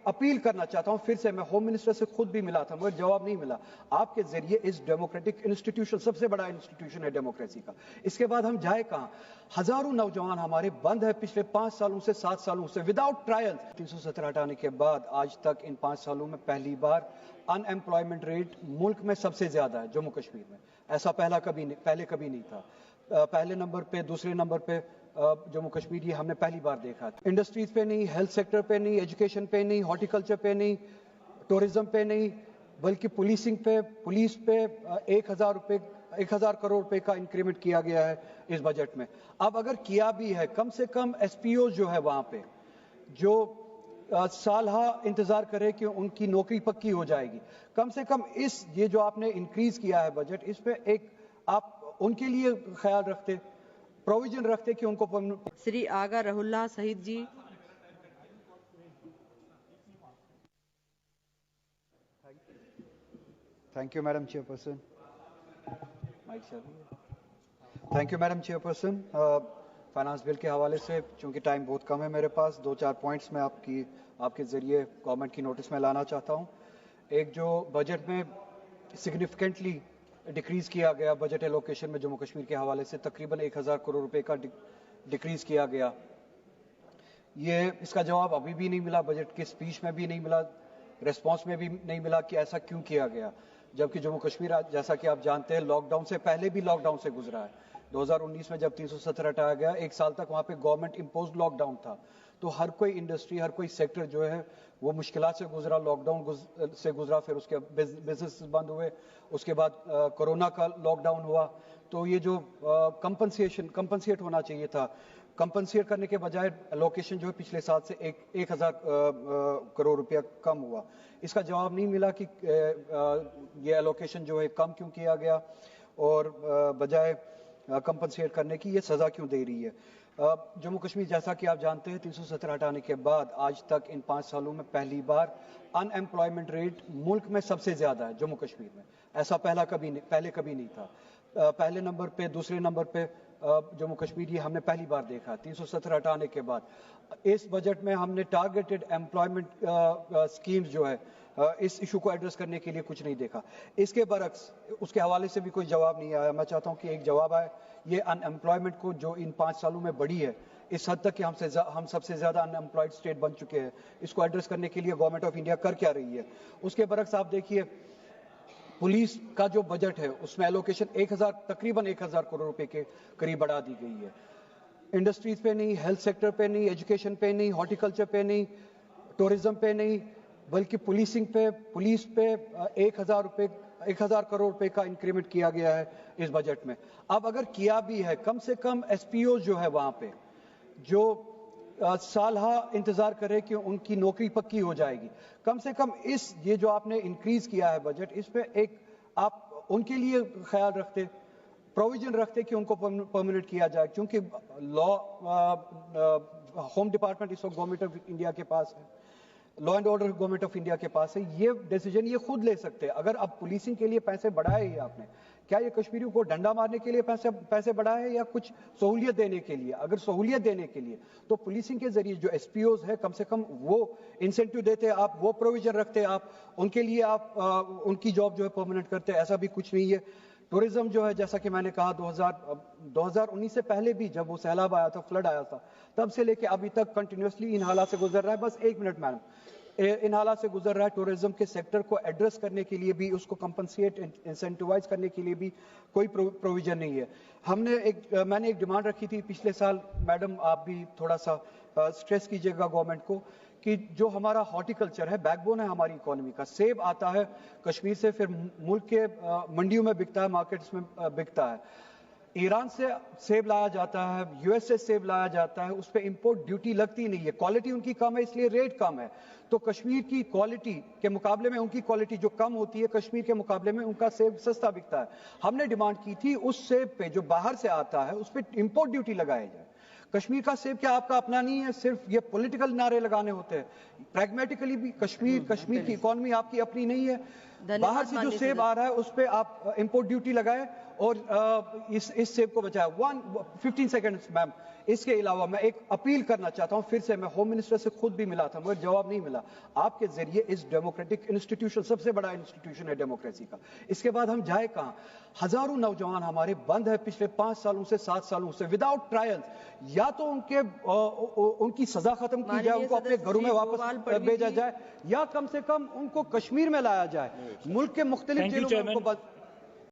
Appeal करना चाहता हूं, फिर से मैं होम मिनिस्टर से खुद भी मिला था मगर जवाब नहीं मिला। आपके जरिए इस डेमोक्रेटिक इंस्टीट्यूशन, सबसे बड़ा इंस्टीट्यूशन है डेमोक्रेसी का, इसके बाद हम जाए कहां? हजारों नौजवान हमारे बंद है पिछले 5 सालों से 7 सालों से विदाउट ट्रायल। 370 हटाने के बाद आज तक इन 5 सालों में पहली बार अनएम्प्लॉयमेंट रेट मुल्क में सबसे ज्यादा है जम्मू कश्मीर में। ऐसा पहले कभी नहीं था। पहले नंबर पे, दूसरे नंबर पे जम्मू कश्मीर, ये हमने पहली बार देखा। इंडस्ट्रीज पे नहीं, हेल्थ सेक्टर पे नहीं, एजुकेशन पे नहीं, हॉर्टिकल्चर पे नहीं, टूरिज्म पे नहीं, बल्कि पुलिसिंग पे, पुलिस पे 1,000 करोड़ रुपए का इंक्रीमेंट किया गया है इस बजट में। अब अगर किया भी है, कम से कम एसपीओ जो है वहां पे, जो सालहा इंतजार करे कि उनकी नौकरी पक्की हो जाएगी, कम से कम ये जो आपने इंक्रीज किया है बजट, इसमें एक आप उनके लिए ख्याल रखते, प्रोविजन रखते कि उनको। Shri Aga Ruhullah Shaheed ji. Thank you madam chairperson. Thank you madam chairperson. Finance bill के हवाले से चूंकि टाइम बहुत कम है मेरे पास, 2-4 पॉइंट्स मैं आपके जरिए गवर्नमेंट की नोटिस में लाना चाहता हूं। एक, जो बजट में सिग्निफिकेंटली डिक्रीज किया गया बजट एलोकेशन में जम्मू कश्मीर के हवाले से, तकरीबन 1,000 करोड़ रुपए का डिक्रीज किया गया। इसका जवाब अभी भी नहीं मिला, बजट की स्पीच में भी नहीं मिला, रेस्पॉन्स में भी नहीं मिला कि ऐसा क्यों किया गया, जबकि जम्मू कश्मीर जैसा कि आप जानते हैं लॉकडाउन से पहले भी लॉकडाउन से गुजरा है। 2019 में जब 370 हटाया गया, 1 साल तक वहां पे गवर्नमेंट इंपोज्ड लॉकडाउन था, तो हर कोई इंडस्ट्री, हर कोई सेक्टर जो है वो मुश्किलात से गुजरा, लॉकडाउन से गुजरा, फिर उसके बिजनेस बंद हुए, उसके बाद कोरोना का लॉकडाउन हुआ। तो ये जो कंपनसेट होना चाहिए था, कंपनसेट करने के बजाय एलोकेशन जो है पिछले साल से 1,000 करोड़ रुपया कम हुआ। इसका जवाब नहीं मिला कि ये एलोकेशन जो है कम क्यों किया गया और बजाय कंपनसेट करने की ये सजा क्यों दे रही है। जम्मू कश्मीर जैसा कि आप जानते हैं 370 हटाने के बाद आज तक इन 5 सालों में पहली बार अनएम्प्लॉयमेंट रेट मुल्क में सबसे ज्यादा है जम्मू कश्मीर में। ऐसा पहले कभी नहीं था। पहले नंबर पे, दूसरे नंबर पे जम्मू कश्मीर, ये हमने पहली बार देखा 370 हटाने के बाद। इस बजट में हमने टारगेटेड एम्प्लॉयमेंट स्कीम्स जो है इस इशू को एड्रेस करने के लिए कुछ नहीं देखा। इसके बरक्स उसके हवाले से भी कोई जवाब नहीं आया। मैं चाहता हूं कि एक जवाब आए। ये अनएम्प्लॉयमेंट को जो इन 5 सालों में बढ़ी है इस हद तक कि हम सबसे ज्यादा अनएम्प्लॉयड स्टेट बन चुके हैं, इसको एड्रेस करने के लिए गवर्नमेंट ऑफ इंडिया कर क्या रही है। उसके बरक्स आप देखिए पुलिस का जो बजट है उसमें एलोकेशन तकरीबन 1,000 करोड़ रुपए के करीब बढ़ा दी गई है। इंडस्ट्रीज पे नहीं, हेल्थ सेक्टर पे नहीं, एजुकेशन पे नहीं, हॉर्टिकल्चर पे नहीं, टूरिज्म पे नहीं, बल्कि पुलिस पे 1,000 करोड़ रुपए का इंक्रीमेंट किया गया है इस बजट में। अब अगर किया भी है, कम से कम एसपीओ जो है वहां पे, जो सालहा इंतजार करे कि उनकी नौकरी पक्की हो जाएगी, कम से कम ये जो आपने इंक्रीज किया है बजट, इसमें एक आप उनके लिए ख्याल रखते, प्रोविजन रखते कि उनको परमानेंट किया जाए, क्योंकि होम डिपार्टमेंट इस वक्त गवर्नमेंट ऑफ इंडिया के पास है, law and order government of India के पास है। ये डिसीजन ये खुद ले सकते हैं। अगर अब पुलिसिंग के लिए पैसे बढ़ाए ही आपने, क्या ये कश्मीरियों को डंडा मारने के लिए पैसे बढ़ाए या कुछ सहूलियत देने के लिए? अगर सहूलियत देने के लिए तो पुलिसिंग के जरिए जो एसपीओज है कम से कम वो इंसेंटिव देते, आप वो प्रोविजन रखते, आप उनके लिए आप उनकी जॉब जो है परमानेंट करते। ऐसा भी कुछ नहीं है। टूरिज्म जो है, जैसा कि मैंने कहा, 2019 से पहले भी जब वो सैलाब आया था, फ्लड आया था, तब से लेके अभी तक कंटिन्यूसली इन हालात से गुजर रहा है। बस 1 मिनट मैडम, इन हालात से गुजर रहा है। टूरिज्म के सेक्टर को एड्रेस करने के लिए भी, उसको कंपनसेट, इंसेंटिवाइज करने के लिए भी कोई प्रोविजन नहीं है। मैंने एक डिमांड रखी थी पिछले साल, मैडम आप भी थोड़ा सा स्ट्रेस कीजिएगा गवर्नमेंट को, कि जो हमारा हॉर्टिकल्चर है, बैकबोन है हमारी इकोनॉमी का, सेब आता है कश्मीर से, फिर मुल्क के मंडियों में बिकता है, मार्केट्स में बिकता है, ईरान से सेब लाया जाता है, यूएस से सेब लाया जाता है, उस पर इंपोर्ट ड्यूटी लगती नहीं है, क्वालिटी उनकी कम है इसलिए रेट कम है। तो कश्मीर की क्वालिटी के मुकाबले में उनकी क्वालिटी जो कम होती है, कश्मीर के मुकाबले में उनका सेब सस्ता बिकता है। हमने डिमांड की थी उस सेब पे जो बाहर से आता है उस पर इंपोर्ट ड्यूटी लगाई जाए। कश्मीर का सेब क्या आपका अपना नहीं है? सिर्फ ये पॉलिटिकल नारे लगाने होते हैं। प्रैग्मेटिकली भी कश्मीर की इकोनॉमी आपकी अपनी नहीं है। बाहर से जो सेब आ रहा है उस पे आप इंपोर्ट ड्यूटी लगाए اور اس سیب کو بچایا. 15 سیکنڈز میم. اس کے علاوہ میں ایک اپیل کرنا چاہتا ہوں پھر سے. میں ہوم منسٹر سے خود بھی ملا تھا مگر جواب نہیں ملا. آپ کے ذریعے اس ڈیموکریٹک انسٹیٹیوشن, سب سے بڑا انسٹیٹیوشن ہے ڈیموکریسی کا, اس کے بعد ہم جائے کہاں؟ ہزاروں نوجوان ہمارے بند ہے پچھلے 5 سالوں سے 7 سالوں سے وداؤٹ ٹرائل. یا تو ان کی سزا ختم کی جائے, ان کو اپنے گھروں میں واپس بھیجا جائے, یا کم سے کم ان کو کشمیر میں لایا جائے. ملک کے مختلف جیلوں میں ان کو